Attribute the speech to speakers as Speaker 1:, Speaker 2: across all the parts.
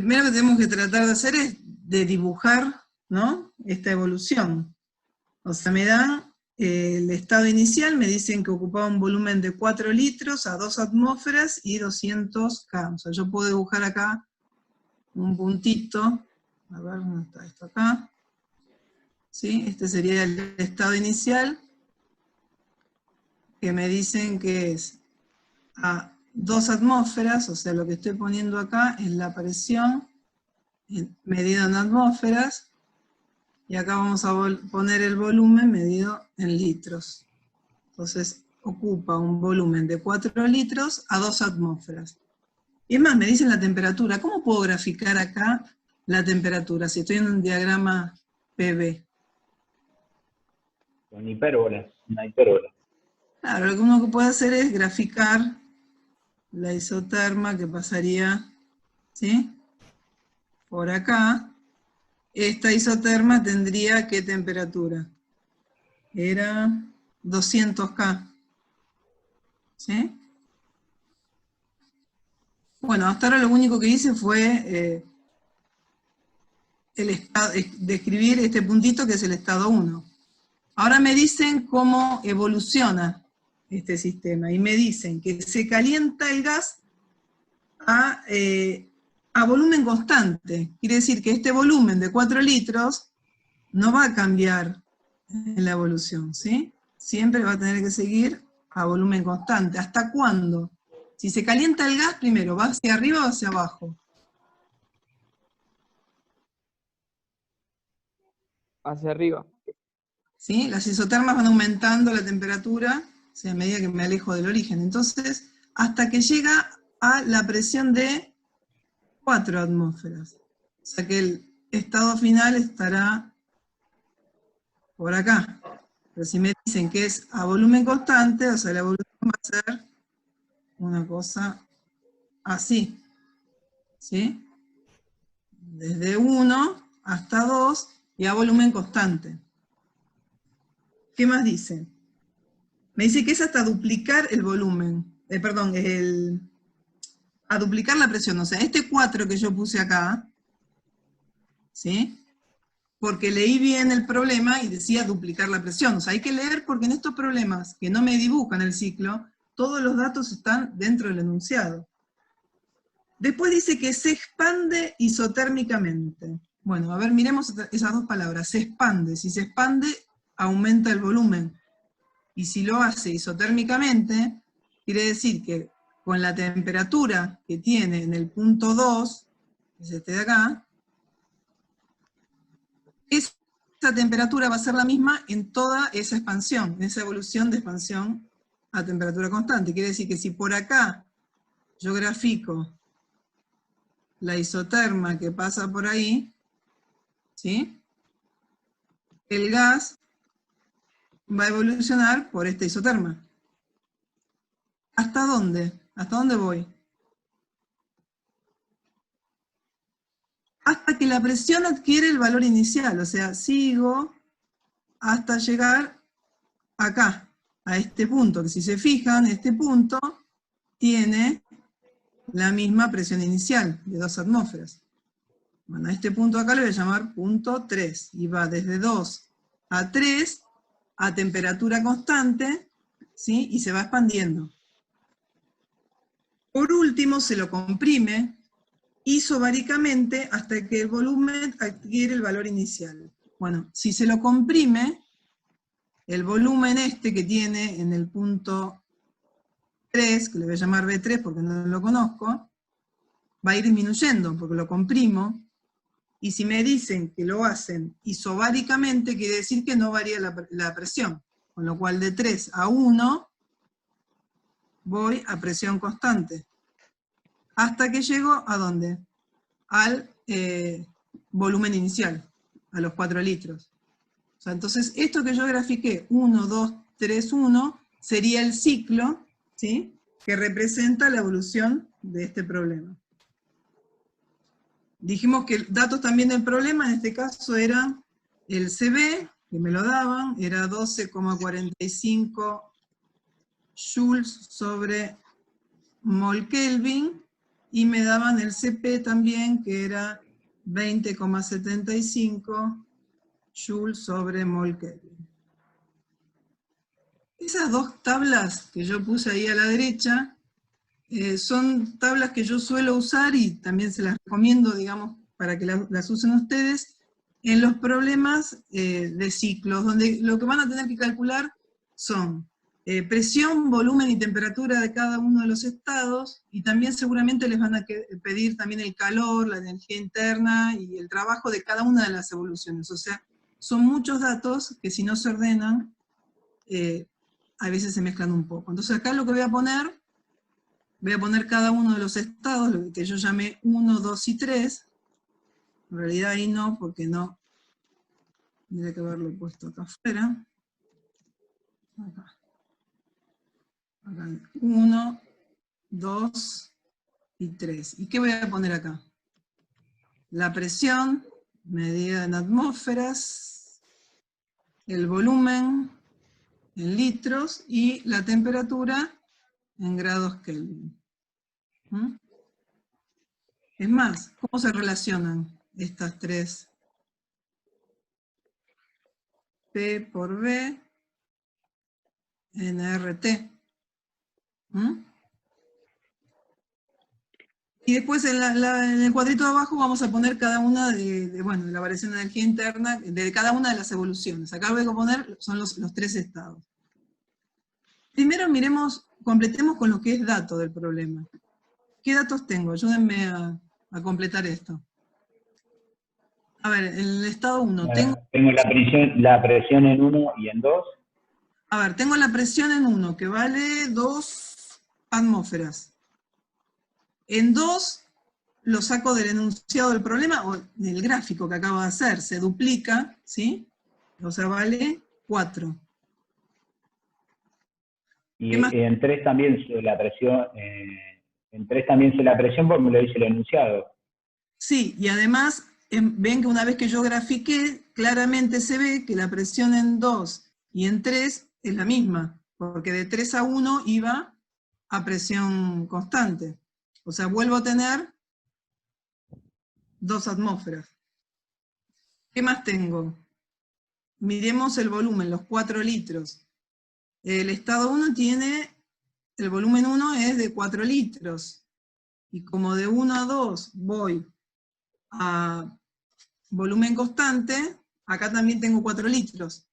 Speaker 1: primero que tenemos que tratar de hacer es de dibujar, ¿no?, esta evolución. O sea, me dan el estado inicial, me dicen que ocupaba un volumen de 4 litros a 2 atmósferas y 200 K. O sea, yo puedo dibujar acá un puntito. A ver, ¿dónde está esto acá? ¿Sí? Este sería el estado inicial, que me dicen que es a 2 atmósferas, o sea, lo que estoy poniendo acá es la presión medida en atmósferas, y acá vamos a poner el volumen medido en litros. Entonces, ocupa un volumen de 4 litros a 2 atmósferas. Y es más, me dicen la temperatura. ¿Cómo puedo graficar acá la temperatura si estoy en un diagrama PV?
Speaker 2: Con hipérbolas, una hipérbola.
Speaker 1: Claro, lo que uno puede hacer es graficar la isoterma que pasaría, ¿sí?, por acá. Esta isoterma tendría, ¿qué temperatura? Era 200 K. ¿Sí? Bueno, hasta ahora lo único que hice fue describir este puntito que es el estado 1. Ahora me dicen cómo evoluciona este sistema, y me dicen que se calienta el gas a volumen constante. Quiere decir que este volumen de 4 litros no va a cambiar en la evolución, ¿sí? Siempre va a tener que seguir a volumen constante. ¿Hasta cuándo? Si se calienta el gas, primero, ¿va hacia arriba o hacia abajo?
Speaker 3: Hacia arriba.
Speaker 1: ¿Sí? Las isotermas van aumentando la temperatura, o sea, a medida que me alejo del origen. Entonces, hasta que llega a la presión de 4 atmósferas. O sea que el estado final estará por acá. Pero si me dicen que es a volumen constante, o sea, la evolución va a ser una cosa así. ¿Sí? Desde 1 hasta 2 y a volumen constante. ¿Qué más dice? Me dice que es hasta duplicar el volumen. A duplicar la presión. O sea, este 4 que yo puse acá, ¿sí?, porque leí bien el problema y decía duplicar la presión. O sea, hay que leer porque en estos problemas que no me dibujan el ciclo, todos los datos están dentro del enunciado. Después dice que se expande isotérmicamente. Bueno, a ver, miremos esas dos palabras. Se expande. Si se expande, aumenta el volumen. Y si lo hace isotérmicamente, quiere decir que con la temperatura que tiene en el punto 2, que es este de acá, esa temperatura va a ser la misma en toda esa expansión, en esa evolución de expansión a temperatura constante. Quiere decir que si por acá yo grafico la isoterma que pasa por ahí, ¿sí?, el gas va a evolucionar por esta isoterma. ¿Hasta dónde? ¿Hasta dónde voy? Hasta que la presión adquiere el valor inicial, o sea, sigo hasta llegar acá, a este punto, que si se fijan, este punto tiene la misma presión inicial, de 2 atmósferas. Bueno, a este punto acá lo voy a llamar punto 3, y va desde 2 a 3 a temperatura constante, ¿sí?, y se va expandiendo. Por último, se lo comprime isobáricamente hasta que el volumen adquiere el valor inicial. Bueno, si se lo comprime, el volumen este que tiene en el punto 3, que le voy a llamar B3 porque no lo conozco, va a ir disminuyendo porque lo comprimo, y si me dicen que lo hacen isobáricamente, quiere decir que no varía la presión, con lo cual de 3 a 1 voy a presión constante. Hasta que llego, ¿a dónde? Al volumen inicial, a los 4 litros. O sea, entonces, esto que yo grafiqué, 1, 2, 3, 1, sería el ciclo, ¿sí?, que representa la evolución de este problema. Dijimos que datos también del problema, en este caso era el CB, que me lo daban, era 12,45 joules sobre mol Kelvin, y me daban el CP también, que era 20,75 Joule sobre mol Kelvin. Esas dos tablas que yo puse ahí a la derecha, son tablas que yo suelo usar y también se las recomiendo, digamos, para que las usen ustedes, en los problemas de ciclos, donde lo que van a tener que calcular son presión, volumen y temperatura de cada uno de los estados, y también seguramente les van a pedir también el calor, la energía interna y el trabajo de cada una de las evoluciones. O sea, son muchos datos que si no se ordenan, a veces se mezclan un poco. Entonces acá lo que voy a poner cada uno de los estados, lo que yo llamé 1, 2 y 3. En realidad ahí no, porque no. Tendría que haberlo puesto acá afuera. Acá. 1, 2 y 3. ¿Y qué voy a poner acá? La presión, medida en atmósferas, el volumen en litros, y la temperatura en grados Kelvin. ¿Mm? Es más, ¿cómo se relacionan estas tres? P por V en RT. ¿Mm? Y después en el cuadrito de abajo vamos a poner cada una de la variación de energía interna de cada una de las evoluciones. Acá voy a poner, son los tres estados. Primero completemos con lo que es dato del problema. ¿Qué datos tengo? Ayúdenme a completar esto. A ver, en el estado 1 tengo
Speaker 2: la presión en 1 y en 2.
Speaker 1: A ver, tengo la presión en 1, que vale 2 atmósferas. En 2 lo saco del enunciado del problema, o del gráfico que acabo de hacer, se duplica, ¿sí? O sea, vale 4.
Speaker 2: Y en 3 también se la presión, porque me lo dice el enunciado.
Speaker 1: Sí, y además, ven que una vez que yo grafiqué, claramente se ve que la presión en 2 y en 3 es la misma, porque de 3 a 1 iba a presión constante. O sea, vuelvo a tener 2 atmósferas. ¿Qué más tengo? Miremos el volumen, los 4 litros. El estado 1 tiene, el volumen 1 es de 4 litros. Y como de 1 a 2 voy a volumen constante, acá también tengo 4 litros.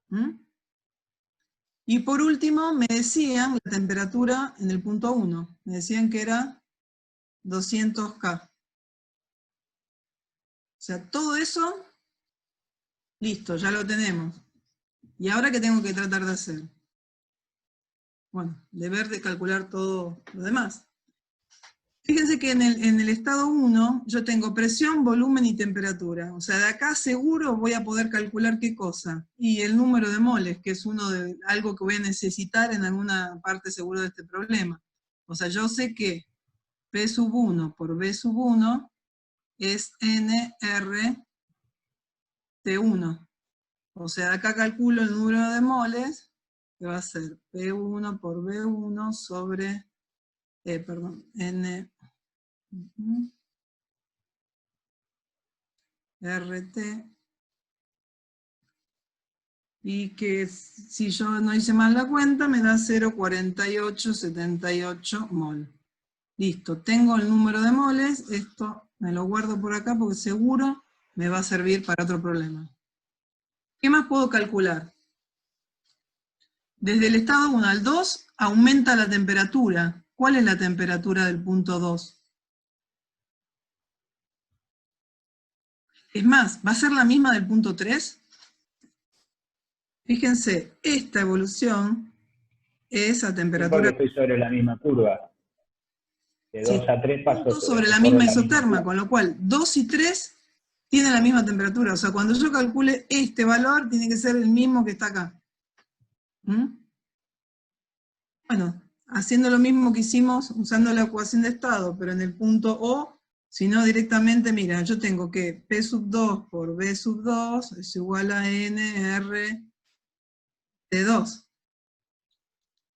Speaker 1: ¿Mm? Y por último me decían la temperatura en el punto 1. Me decían que era 200 K. O sea, todo eso, listo, ya lo tenemos. ¿Y ahora qué tengo que tratar de hacer? Bueno, deber de calcular todo lo demás. Fíjense que en el estado 1 yo tengo presión, volumen y temperatura. O sea, de acá seguro voy a poder calcular qué cosa. Y el número de moles, que es algo que voy a necesitar en alguna parte seguro de este problema. O sea, yo sé que P sub 1 por B sub 1 es NR T1. O sea, de acá calculo el número de moles, que va a ser P1 por B1 sobre, N RT, y que si yo no hice mal la cuenta, me da 0,4878 mol. Listo, tengo el número de moles, esto me lo guardo por acá porque seguro me va a servir para otro problema. ¿Qué más puedo calcular? Desde el estado 1 al 2 aumenta la temperatura. ¿Cuál es la temperatura del punto 2? Es más, ¿va a ser la misma del punto 3? Fíjense, esta evolución es a temperatura...
Speaker 2: Porque estoy sobre la misma curva. De 2 a 3 paso
Speaker 1: sobre la misma isoterma, con lo cual 2 y 3 tienen la misma temperatura. O sea, cuando yo calcule este valor, tiene que ser el mismo que está acá. ¿Mm? Bueno, haciendo lo mismo que hicimos usando la ecuación de estado, pero en el punto O, si no directamente, mira, yo tengo que P sub 2 por B sub 2 es igual a NR T2.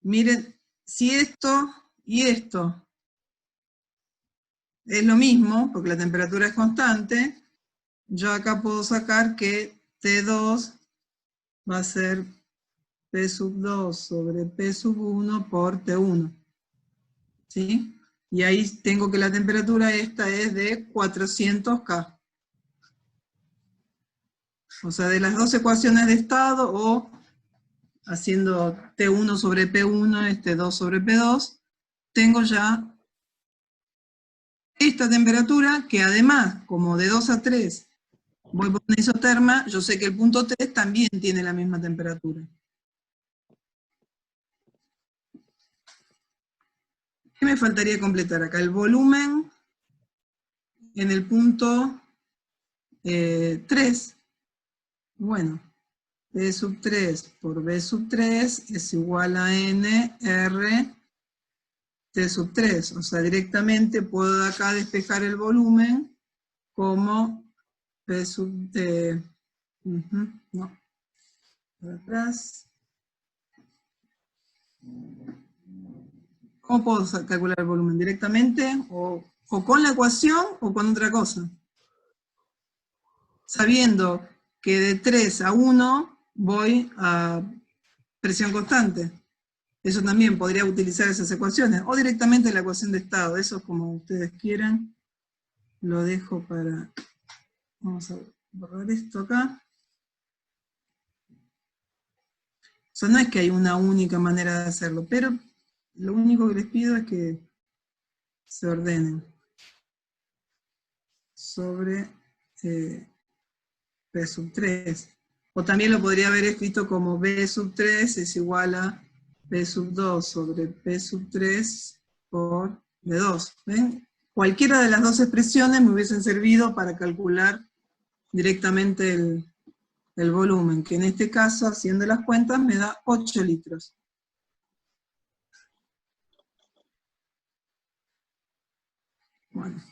Speaker 1: Miren, si esto y esto es lo mismo, porque la temperatura es constante, yo acá puedo sacar que T2 va a ser P sub 2 sobre P sub 1 por T1. ¿Sí? Y ahí tengo que la temperatura esta es de 400 K. O sea, de las dos ecuaciones de estado, o haciendo T1 sobre P1, T2 sobre P2, tengo ya esta temperatura, que además, como de 2 a 3 voy por una isoterma, yo sé que el punto 3 también tiene la misma temperatura. ¿Qué me faltaría completar acá? El volumen en el punto 3. Bueno, P sub 3 por B sub 3 es igual a N R T sub 3. O sea, directamente puedo de acá despejar el volumen como P sub... no, para atrás. ¿Cómo puedo calcular el volumen? ¿Directamente? ¿O con la ecuación o con otra cosa? Sabiendo que de 3 a 1 voy a presión constante. Eso también podría utilizar esas ecuaciones. O directamente la ecuación de estado. Eso como ustedes quieran. Lo dejo para... Vamos a borrar esto acá. O sea, no es que hay una única manera de hacerlo, pero lo único que les pido es que se ordenen sobre P sub 3. O también lo podría haber escrito como B sub 3 es igual a P sub 2 sobre P sub 3 por B2. ¿Ven? Cualquiera de las dos expresiones me hubiesen servido para calcular directamente el volumen, que en este caso, haciendo las cuentas, me da 8 litros. Bueno.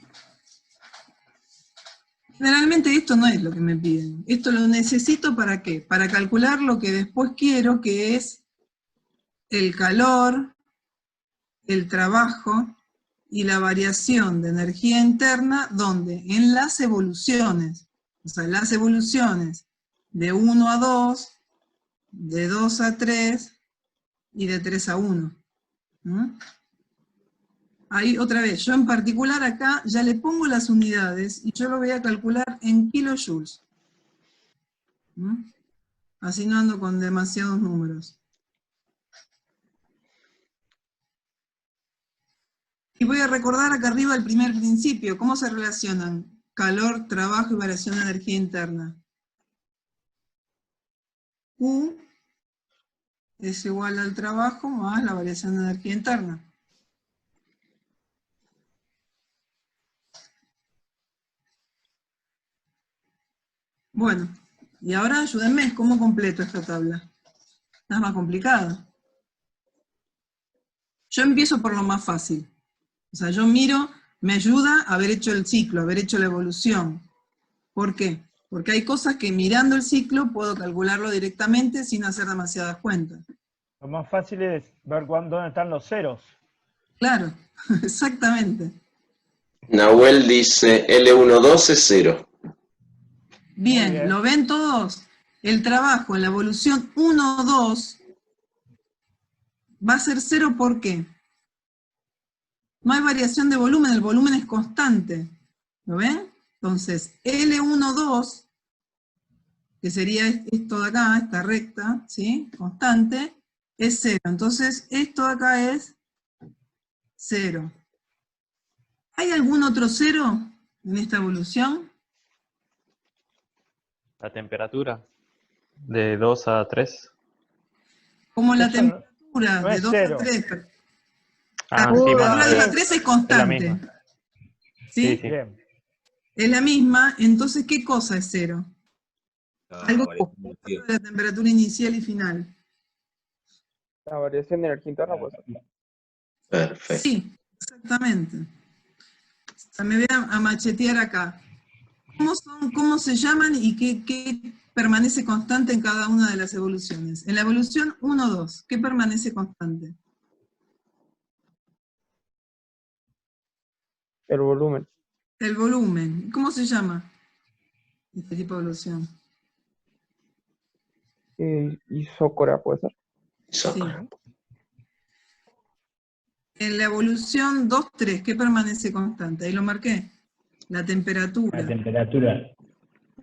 Speaker 1: Generalmente esto no es lo que me piden. Esto lo necesito ¿para qué? Para calcular lo que después quiero, que es el calor, el trabajo y la variación de energía interna, donde en las evoluciones, o sea, las evoluciones de 1 a 2, de 2 a 3 y de 3 a 1. ¿Mm? Ahí otra vez, yo en particular acá ya le pongo las unidades y yo lo voy a calcular en kilojoules. ¿Mm? Así no ando con demasiados números. Y voy a recordar acá arriba el primer principio. ¿Cómo se relacionan? Calor, trabajo y variación de energía interna. Q es igual al trabajo más la variación de energía interna. Bueno, y ahora ayúdenme, ¿cómo completo esta tabla? Es más complicada. Yo empiezo por lo más fácil. O sea, yo miro, me ayuda haber hecho el ciclo, haber hecho la evolución. ¿Por qué? Porque hay cosas que mirando el ciclo puedo calcularlo directamente sin hacer demasiadas cuentas.
Speaker 2: Lo más fácil es ver dónde están los ceros.
Speaker 1: Claro, exactamente.
Speaker 4: Nahuel dice L12 es 0.
Speaker 1: Bien, ¿lo ven todos? El trabajo en la evolución 1-2 va a ser 0, ¿por qué? No hay variación de volumen, el volumen es constante. ¿Lo ven? Entonces, L12, que sería esto de acá, esta recta, ¿sí? Constante, es 0. Entonces, esto de acá es 0. ¿Hay algún otro 0 en esta evolución?
Speaker 5: La temperatura de 2 a 3.
Speaker 1: Como la
Speaker 2: Eso
Speaker 1: temperatura
Speaker 2: no
Speaker 1: de
Speaker 2: es
Speaker 1: 2
Speaker 2: cero.
Speaker 1: a 3.
Speaker 5: Ah,
Speaker 1: La
Speaker 5: sí,
Speaker 1: temperatura
Speaker 5: bueno,
Speaker 1: de 2 a 3 es constante.
Speaker 5: es la misma.
Speaker 1: ¿Sí?
Speaker 5: Sí, sí.
Speaker 2: Bien.
Speaker 1: Es la misma, entonces ¿qué cosa es 0? Algo que
Speaker 6: variación.
Speaker 1: de la temperatura inicial y final.
Speaker 3: La variación de energía interna, pues.
Speaker 4: Perfecto.
Speaker 1: Sí, exactamente. O sea, me voy a machetear acá. ¿Cómo se llaman y qué permanece constante en cada una de las evoluciones? En la evolución 1-2, ¿qué permanece constante?
Speaker 3: El volumen.
Speaker 1: El volumen. ¿Cómo se llama este tipo de evolución?
Speaker 3: Isócora, puede ser.
Speaker 4: Isócora.
Speaker 1: En la evolución 2,3, ¿qué permanece constante? Ahí lo marqué. La temperatura.
Speaker 2: La temperatura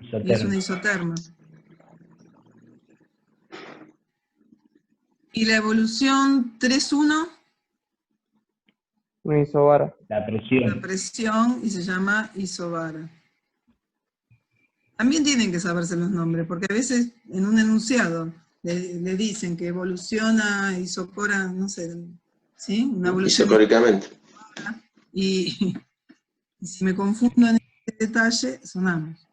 Speaker 1: Y es una
Speaker 2: isoterma.
Speaker 1: isoterma. Y la evolución 3,1,
Speaker 3: Una isobara.
Speaker 2: La
Speaker 1: la
Speaker 2: presión.
Speaker 1: presión, y se llama isobara. También tienen que saberse los nombres, porque a veces en un enunciado le dicen que evoluciona isocora, no sé, ¿sí? Una evolución.
Speaker 4: Isocóricamente.
Speaker 1: Y si me confundo en este detalle, sonamos.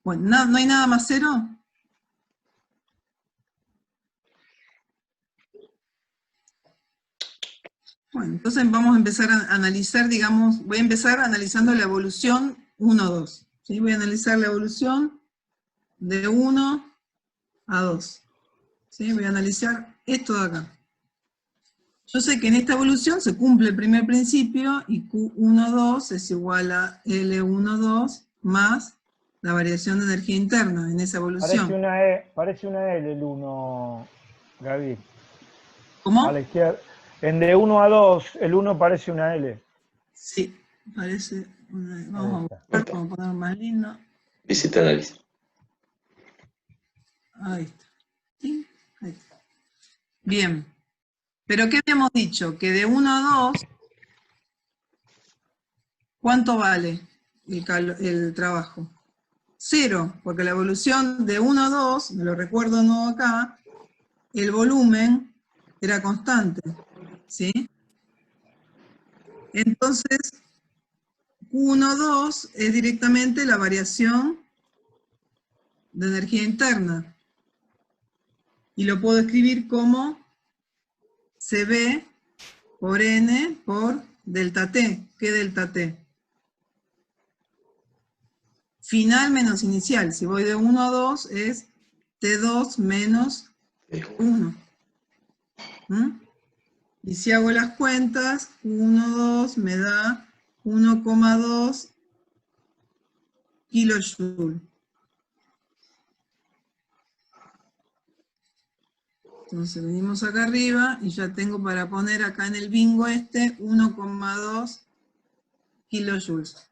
Speaker 1: Bueno, ¿no hay nada más cero? Bueno, entonces vamos a empezar a analizar, digamos, voy a empezar analizando la evolución 1-2. ¿Sí? Voy a analizar la evolución de 1 a 2. ¿Sí? Voy a analizar esto de acá. Yo sé que en esta evolución se cumple el primer principio y Q12 es igual a L12 más la variación de energía interna en esa evolución.
Speaker 6: Parece una L el 1, Gaby.
Speaker 1: ¿Cómo?
Speaker 6: A la izquierda. En de 1 a 2, el 1 parece una L.
Speaker 1: Sí, parece una... Vamos a buscar cómo poner más lindo.
Speaker 4: Visita análisis.
Speaker 1: Ahí está. ¿Sí? Ahí está. Bien. ¿Pero qué habíamos dicho? Que de 1 a 2, ¿cuánto vale el trabajo? 0, porque la evolución de 1 a 2, me lo recuerdo de nuevo acá, el volumen era constante, ¿sí? Entonces, Q12 es directamente la variación de energía interna. Y lo puedo escribir como CB por N por delta T. ¿Qué delta T? Final menos inicial. Si voy de 1 a 2 es T2 menos 1. Y si hago las cuentas, 1, 2 me da 1,2 kilojoule. Entonces venimos acá arriba y ya tengo para poner acá en el bingo 1,2 kilojoules.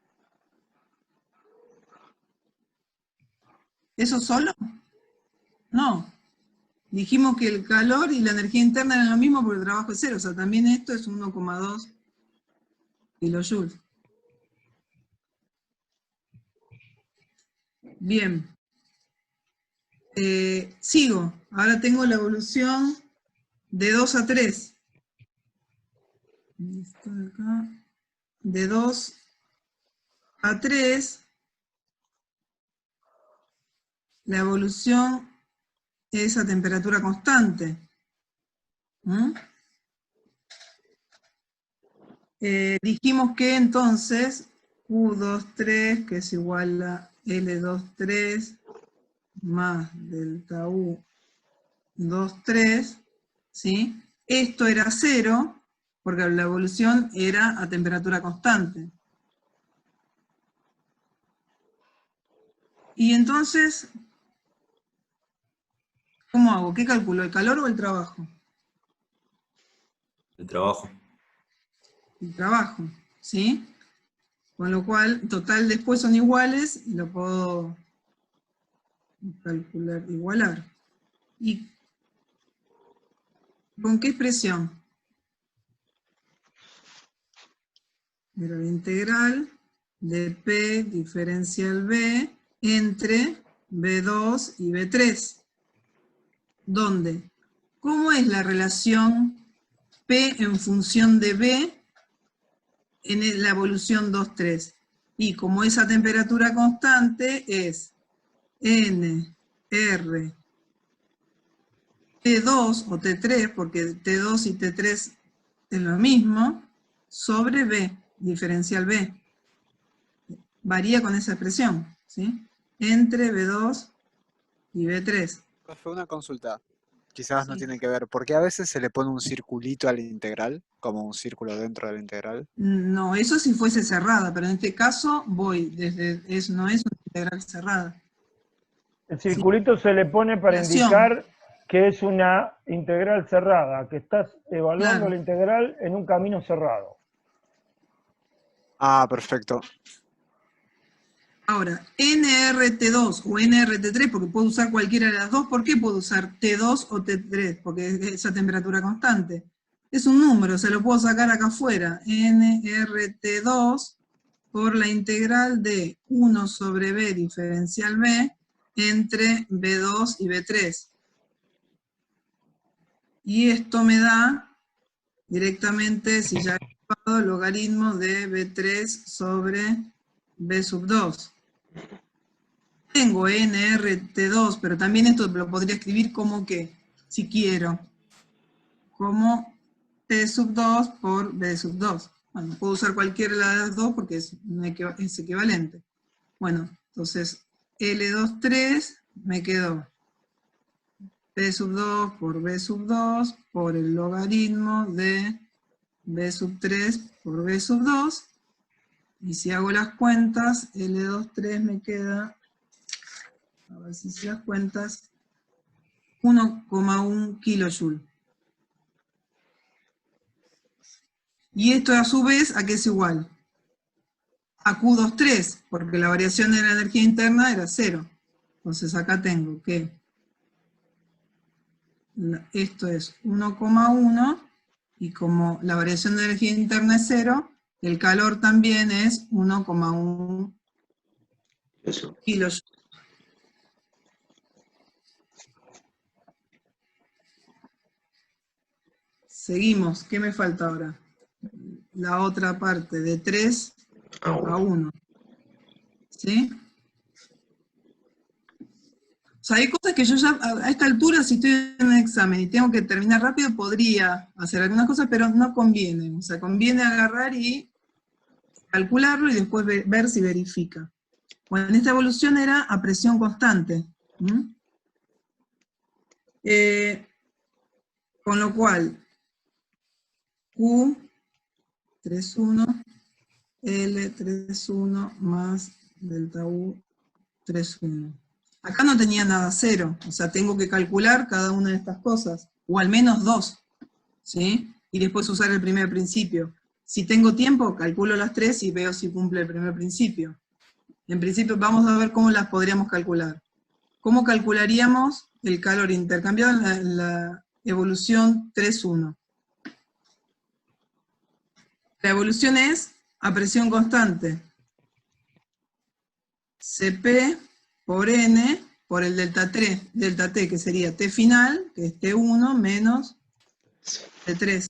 Speaker 1: ¿Eso solo? No. Dijimos que el calor y la energía interna eran lo mismo porque el trabajo es 0. O sea, también esto es 1,2 kilojoules. Bien. Sigo. Ahora tengo la evolución de 2 a 3. Esto de acá. De 2 a 3. La evolución es a temperatura constante. Dijimos que entonces Q23, que es igual a L23 más delta U23, ¿sí? Esto era 0, porque la evolución era a temperatura constante. Y entonces, ¿cómo hago? ¿Qué calculo? ¿El calor o el trabajo?
Speaker 7: El trabajo.
Speaker 1: El trabajo, ¿sí? Con lo cual, total después son iguales y lo puedo calcular, igualar. ¿Y con qué expresión? Era la integral de P diferencial B entre B2 y B3. ¿Dónde? ¿Cómo es la relación P en función de B en la evolución 2,3? Y como esa temperatura constante es N, R, T2 o T3, porque T2 y T3 es lo mismo, sobre B, diferencial B. Varía con esa expresión, ¿sí? Entre B2 y B3.
Speaker 8: Profe, una consulta.
Speaker 7: quizás no
Speaker 1: Sí.
Speaker 7: tiene que ver, porque a veces se le pone un circulito a la integral, como un círculo dentro de la integral.
Speaker 1: No, eso si fuese cerrada, pero en este caso voy desde, no es una integral cerrada.
Speaker 6: El circulito se le pone para
Speaker 1: Relación.
Speaker 6: indicar que es una integral cerrada, que estás evaluando
Speaker 1: Claro.
Speaker 6: la integral en un camino cerrado.
Speaker 7: Ah, perfecto.
Speaker 1: Ahora, nRT2 o nRT3, porque puedo usar cualquiera de las dos, ¿por qué puedo usar T2 o T3? Porque es esa temperatura constante. Es un número, se lo puedo sacar acá afuera. nRT2 por la integral de 1 sobre B diferencial B entre B2 y B3. Y esto me da directamente, si ya he ocupado, el logaritmo de B3 sobre B sub 2. Tengo nRT2, pero también esto lo podría escribir como que, si quiero, como T sub 2 por B sub 2. Bueno, puedo usar cualquiera de las dos porque es equivalente. Bueno, entonces L23 me quedó P sub 2 por B sub 2 por el logaritmo de B sub 3 por B sub 2. Y si hago las cuentas, L23 me queda, a ver si hice las cuentas, 1,1 kilojoule. Y esto a su vez, ¿a qué es igual? A Q23, porque la variación de la energía interna era 0. Entonces acá tengo que esto es 1,1, y como la variación de energía interna es 0, el calor también es 1,1
Speaker 4: Eso.
Speaker 1: kilojoule. Seguimos, ¿qué me falta ahora? La otra parte, de 3
Speaker 4: Ah,
Speaker 1: a
Speaker 4: bueno.
Speaker 1: 1. ¿Sí? O sea, hay cosas que yo ya, a esta altura, si estoy en un examen y tengo que terminar rápido, podría hacer algunas cosas, pero no conviene. O sea, conviene agarrar y calcularlo y después ver si verifica. Bueno, en esta evolución era a presión constante. Con lo cual, Q 3,1, L 3,1 más delta U 3,1. Acá no tenía nada cero, o sea, tengo que calcular cada una de estas cosas, o al menos dos, ¿sí? Y después usar el primer principio. Si tengo tiempo, calculo las tres y veo si cumple el primer principio. En principio, vamos a ver cómo las podríamos calcular. ¿Cómo calcularíamos el calor intercambiado en la evolución 3,1? La evolución es a presión constante. Cp por N por el delta T, que sería T final, que es T1 menos T3.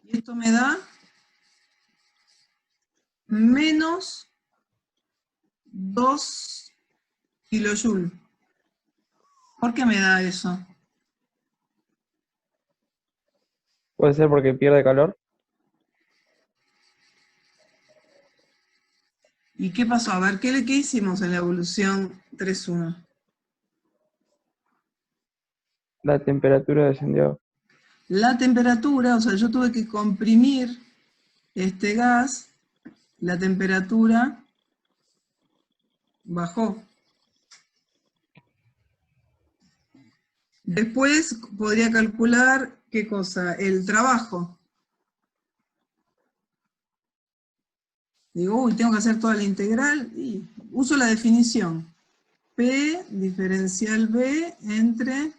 Speaker 1: Y esto me da menos 2 kilojoule. ¿Por qué me da eso?
Speaker 3: Puede ser porque pierde calor.
Speaker 1: ¿Y qué pasó? A ver, ¿qué hicimos en la evolución 3,1?
Speaker 3: La temperatura descendió.
Speaker 1: La temperatura, o sea, yo tuve que comprimir este gas, la temperatura bajó. Después podría calcular, ¿qué cosa? El trabajo. Digo, uy, tengo que hacer toda la integral, y uso la definición. P diferencial B entre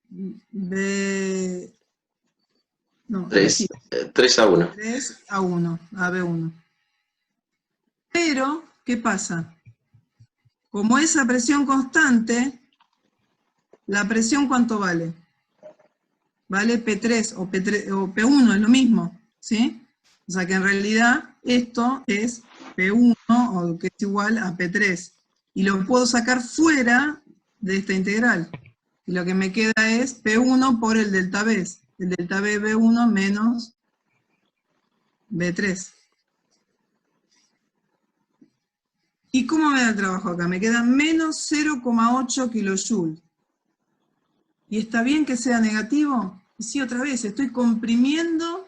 Speaker 1: B... No,
Speaker 4: 3 a 1.
Speaker 1: 3 a 1, a B1. Pero, ¿qué pasa? Como esa presión constante, ¿la presión cuánto vale? Vale P3 o P1, es lo mismo, ¿sí? O sea que en realidad esto es P1, o que es igual a P3. Y lo puedo sacar fuera de esta integral. Y lo que me queda es P1 por el delta B. El delta B, B1 menos B3. ¿Y cómo me da el trabajo acá? Me queda menos 0,8 kilojoules. ¿Y está bien que sea negativo? Y sí, otra vez, estoy comprimiendo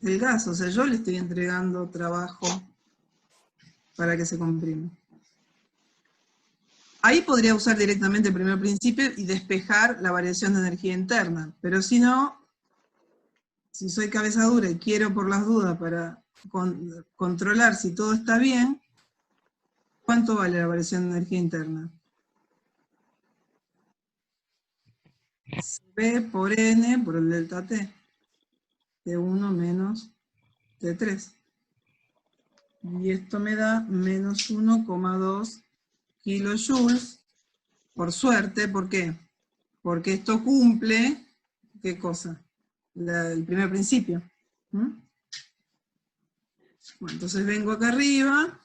Speaker 1: el gas, o sea, yo le estoy entregando trabajo para que se comprima. Ahí podría usar directamente el primer principio y despejar la variación de energía interna, pero si no, si soy cabeza dura y quiero por las dudas para controlar si todo está bien, ¿cuánto vale la variación de energía interna? V por N por el delta T, T1 menos T3. Y esto me da menos 1,2 kilojoules, por suerte. ¿Por qué? Porque esto cumple, ¿qué cosa? El primer principio. Bueno, entonces vengo acá arriba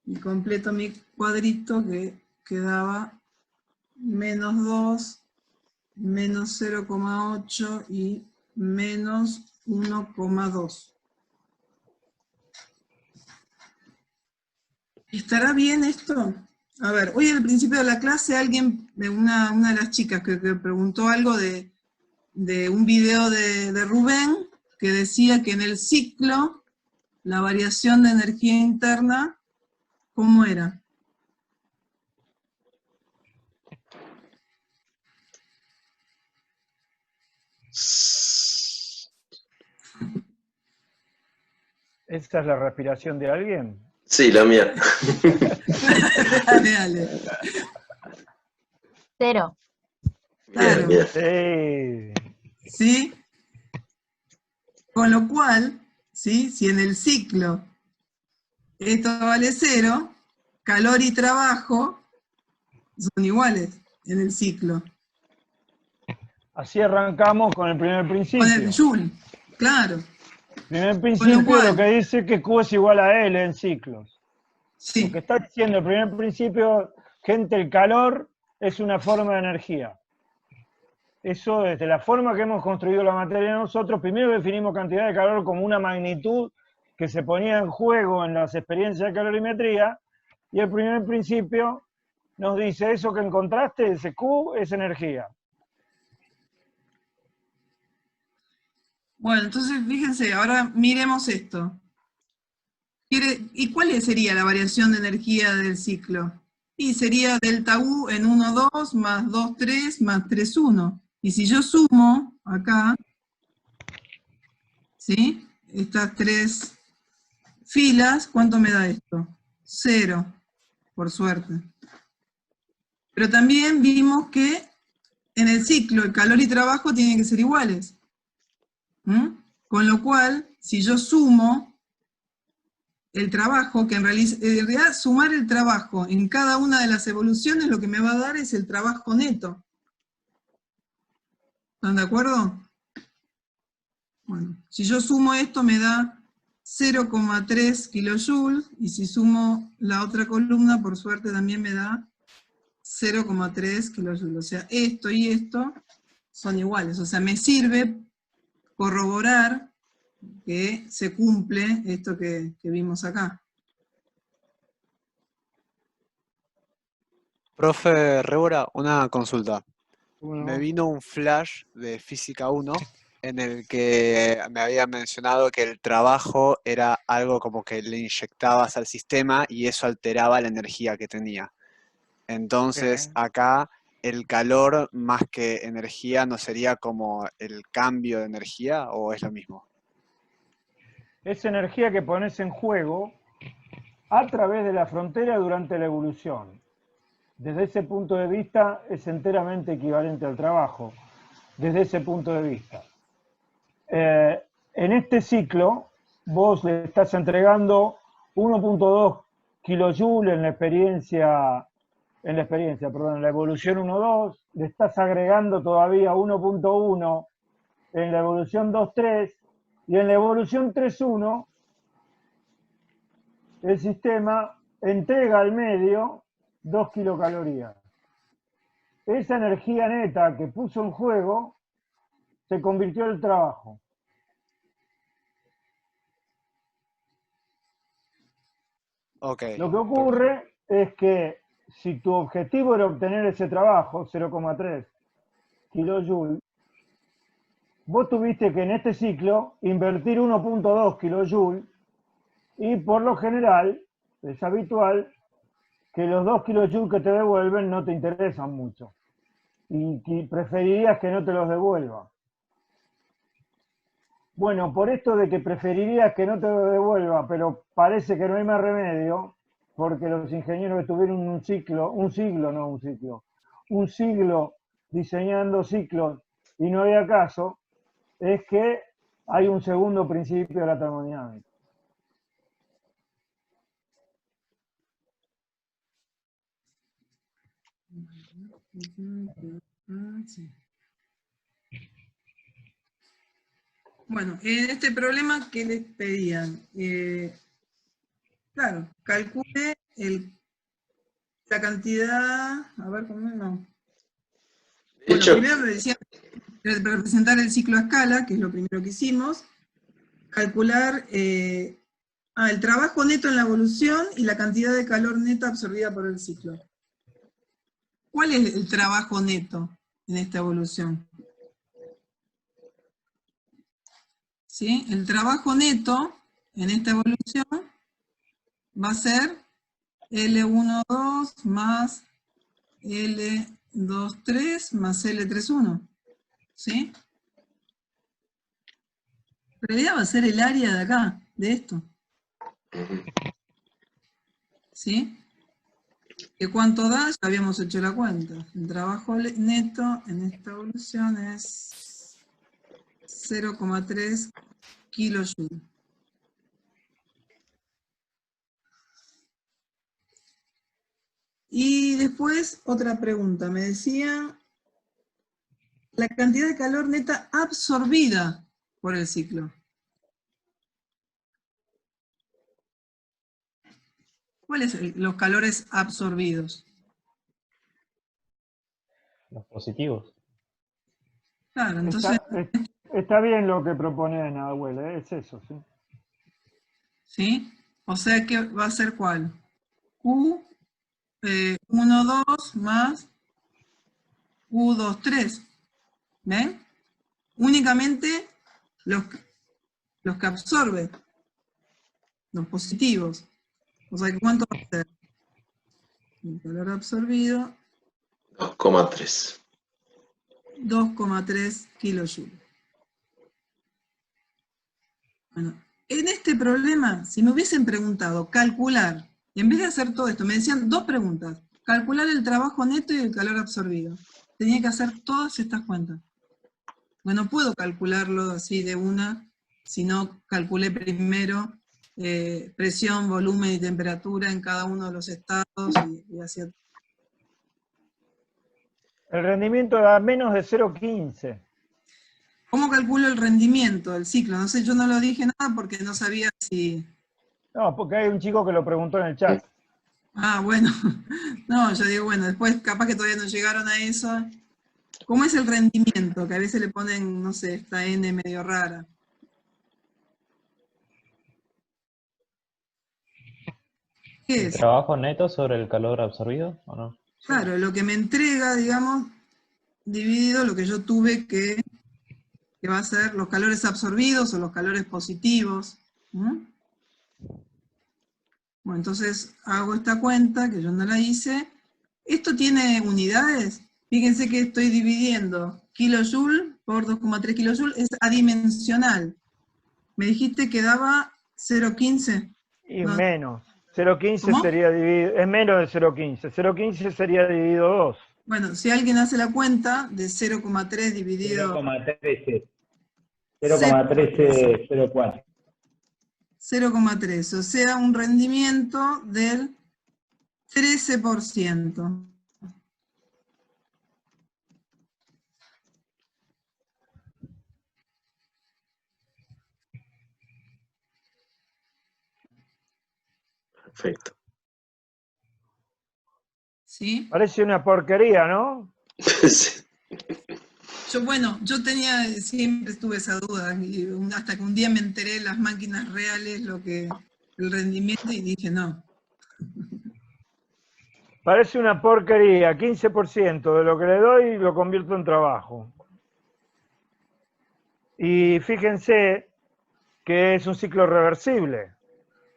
Speaker 1: y completo mi cuadrito que quedaba menos 2, menos 0,8 y menos 1,2. ¿Estará bien esto? A ver, hoy al principio de la clase alguien, una de las chicas que preguntó algo de un video de Rubén, que decía que en el ciclo la variación de energía interna, ¿cómo era?
Speaker 6: ¿Esa es la respiración de alguien?
Speaker 4: Sí, la mía.
Speaker 1: Dale, dale.
Speaker 8: 0.
Speaker 1: Claro.
Speaker 4: Bien, bien.
Speaker 6: Sí.
Speaker 1: ¿Sí? Con lo cual, ¿sí? Si en el ciclo esto vale 0, calor y trabajo son iguales en el ciclo.
Speaker 6: Así arrancamos con el primer
Speaker 1: Con
Speaker 6: principio.
Speaker 1: el Joule, claro.
Speaker 6: El primer
Speaker 1: Con
Speaker 6: principio
Speaker 1: lo cual,
Speaker 6: lo que dice que Q es igual a L en ciclos. Lo que
Speaker 1: sí,
Speaker 6: está diciendo el primer principio, gente, el calor es una forma de energía. Eso desde la forma que hemos construido la materia nosotros, primero definimos cantidad de calor como una magnitud que se ponía en juego en las experiencias de calorimetría, y el primer principio nos dice eso que encontraste, ese Q es energía.
Speaker 1: bueno, entonces fíjense, ahora miremos esto. ¿Y cuál sería la variación de energía del ciclo? Y sería delta U en 1, 2, más 2, 3, más 3, 1. Y si yo sumo acá, ¿sí? Estas tres filas, ¿cuánto me da esto? 0, por suerte. Pero también vimos que en el ciclo el calor y trabajo tienen que ser iguales. Con lo cual, si yo sumo el trabajo, que en realidad sumar el trabajo en cada una de las evoluciones lo que me va a dar es el trabajo neto. ¿Están de acuerdo? Bueno, si yo sumo esto me da 0,3 kilojoules, y si sumo la otra columna, por suerte también me da 0,3 kilojoules. O sea, esto y esto son iguales. O sea, me sirve corroborar que se cumple esto que vimos acá.
Speaker 7: Profe Rébora, una consulta.
Speaker 3: Bueno,
Speaker 7: Me vino un flash de Física 1 en el que me había mencionado que el trabajo era algo como que le inyectabas al sistema y eso alteraba la energía que tenía. Entonces, acá el calor más que energía no sería como el cambio de energía, ¿o es lo mismo?
Speaker 6: Es energía que pones en juego a través de la frontera durante la evolución. Desde ese punto de vista es enteramente equivalente al trabajo, desde ese punto de vista. En este ciclo, vos le estás entregando 1,2 kilojoules en la evolución 1,2, le estás agregando todavía 1,1 en la evolución 2,3, y en la evolución 3,1 el sistema entrega al medio 2 kilocalorías. Esa energía neta que puso en juego se convirtió en el trabajo.
Speaker 7: Ok.
Speaker 6: Lo que ocurre es que si tu objetivo era obtener ese trabajo, 0,3 kilojoules, vos tuviste que en este ciclo invertir 1,2 kilojoules y por lo general es habitual que los 2 kilojoules que te devuelven no te interesan mucho y preferirías que no te los devuelva. Bueno, por esto de que preferirías que no te lo devuelva, pero parece que no hay más remedio, porque los ingenieros estuvieron un siglo diseñando ciclos y no había caso, es que hay un segundo principio de la termodinámica.
Speaker 1: Sí. Bueno, en este problema, ¿qué les pedían? Claro, calcule la cantidad, a ver cómo no.
Speaker 4: De
Speaker 1: Bueno,
Speaker 4: hecho,
Speaker 1: primero le decían representar el ciclo a escala, que es lo primero que hicimos, calcular el trabajo neto en la evolución y la cantidad de calor neta absorbida por el ciclo. ¿Cuál es el trabajo neto en esta evolución? ¿Sí? El trabajo neto en esta evolución va a ser L1,2 más L2,3 más L3,1. ¿Sí? En realidad va a ser el área de acá, de esto. ¿Sí? ¿Que cuánto da? Ya habíamos hecho la cuenta. El trabajo neto en esta evolución es 0,3 kilojoules. Y después, otra pregunta. Me decían la cantidad de calor neta absorbida por el ciclo. ¿Cuáles son los calores absorbidos?
Speaker 5: Los positivos.
Speaker 1: Claro, entonces,
Speaker 6: Está bien lo que propone Nahuel, es eso, ¿sí?
Speaker 1: ¿sí? O sea que va a ser ¿cuál? Q 1,2 más U2,3. ¿Ven? Únicamente los que absorben, los positivos. O sea, ¿cuánto va a ser? El calor absorbido,
Speaker 4: 2,3.
Speaker 1: 2,3 kilojoules. Bueno, en este problema, si me hubiesen preguntado calcular, en vez de hacer todo esto, me decían dos preguntas. Calcular el trabajo neto y el calor absorbido. Tenía que hacer todas estas cuentas. Bueno, no puedo calcularlo así de una, si no calculé primero presión, volumen y temperatura en cada uno de los estados y así.
Speaker 6: El rendimiento da menos de 0,15.
Speaker 1: ¿Cómo calculo el rendimiento del ciclo? No sé, yo no lo dije nada porque no sabía si...
Speaker 6: No, porque hay un chico que lo preguntó en el chat.
Speaker 1: Ah, bueno. No, yo digo, bueno, después capaz que todavía no llegaron a eso. ¿Cómo es el rendimiento? Que a veces le ponen, no sé, esta N medio rara. ¿Qué
Speaker 5: ¿El
Speaker 1: es?
Speaker 5: trabajo neto sobre el calor absorbido o no?
Speaker 1: Claro, lo que me entrega, digamos, dividido lo que yo tuve que va a ser los calores absorbidos o los calores positivos. ¿No? Bueno, entonces hago esta cuenta, que yo no la hice. ¿Esto tiene unidades? Fíjense que estoy dividiendo kilojoule por 2,3 kilojoules, es adimensional. Me dijiste que daba 0,15.
Speaker 6: Y
Speaker 1: No.
Speaker 6: menos. 0,15
Speaker 1: ¿Cómo?
Speaker 6: sería dividido, es menos de 0,15. 0,15 sería dividido 2.
Speaker 1: Bueno, si alguien hace la cuenta de 0,3 dividido
Speaker 2: 0,13. 0,1304.
Speaker 1: 0,3, o sea, un rendimiento del 13%.
Speaker 4: Perfecto.
Speaker 1: ¿Sí?
Speaker 6: Parece una porquería, ¿no?
Speaker 4: Sí.
Speaker 1: Yo siempre tuve esa duda, hasta que un día me enteré de las máquinas reales, el rendimiento, y dije, no,
Speaker 6: Parece una porquería, 15% de lo que le doy lo convierto en trabajo. Y fíjense que es un ciclo reversible.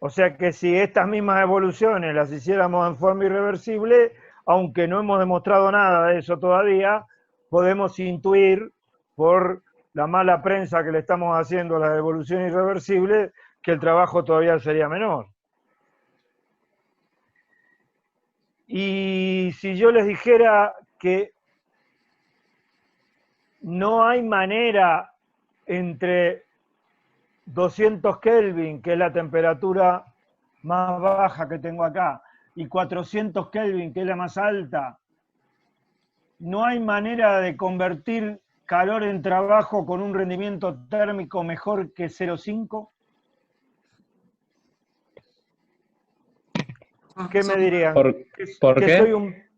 Speaker 6: O sea que si estas mismas evoluciones las hiciéramos en forma irreversible, aunque no hemos demostrado nada de eso todavía, podemos intuir por la mala prensa que le estamos haciendo a la evolución irreversible que el trabajo todavía sería menor. Y si yo les dijera que no hay manera entre 200 Kelvin, que es la temperatura más baja que tengo acá, y 400 Kelvin, que es la más alta, no hay manera de convertir calor en trabajo con un rendimiento térmico mejor que 0,5. ¿Qué me dirían?
Speaker 5: ¿Por
Speaker 6: que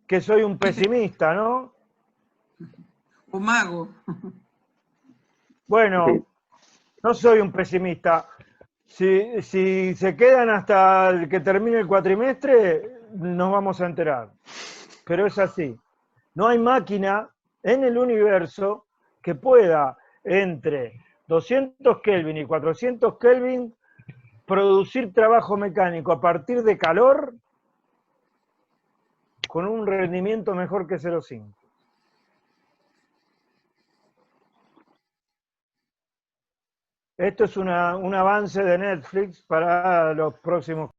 Speaker 5: qué?
Speaker 6: soy un pesimista, ¿no?
Speaker 1: Un mago.
Speaker 6: Bueno, no soy un pesimista. Si se quedan hasta el que termine el cuatrimestre, nos vamos a enterar. Pero es así. No hay máquina en el universo que pueda, entre 200 Kelvin y 400 Kelvin, producir trabajo mecánico a partir de calor con un rendimiento mejor que 0,5. Esto es un avance de Netflix para los próximos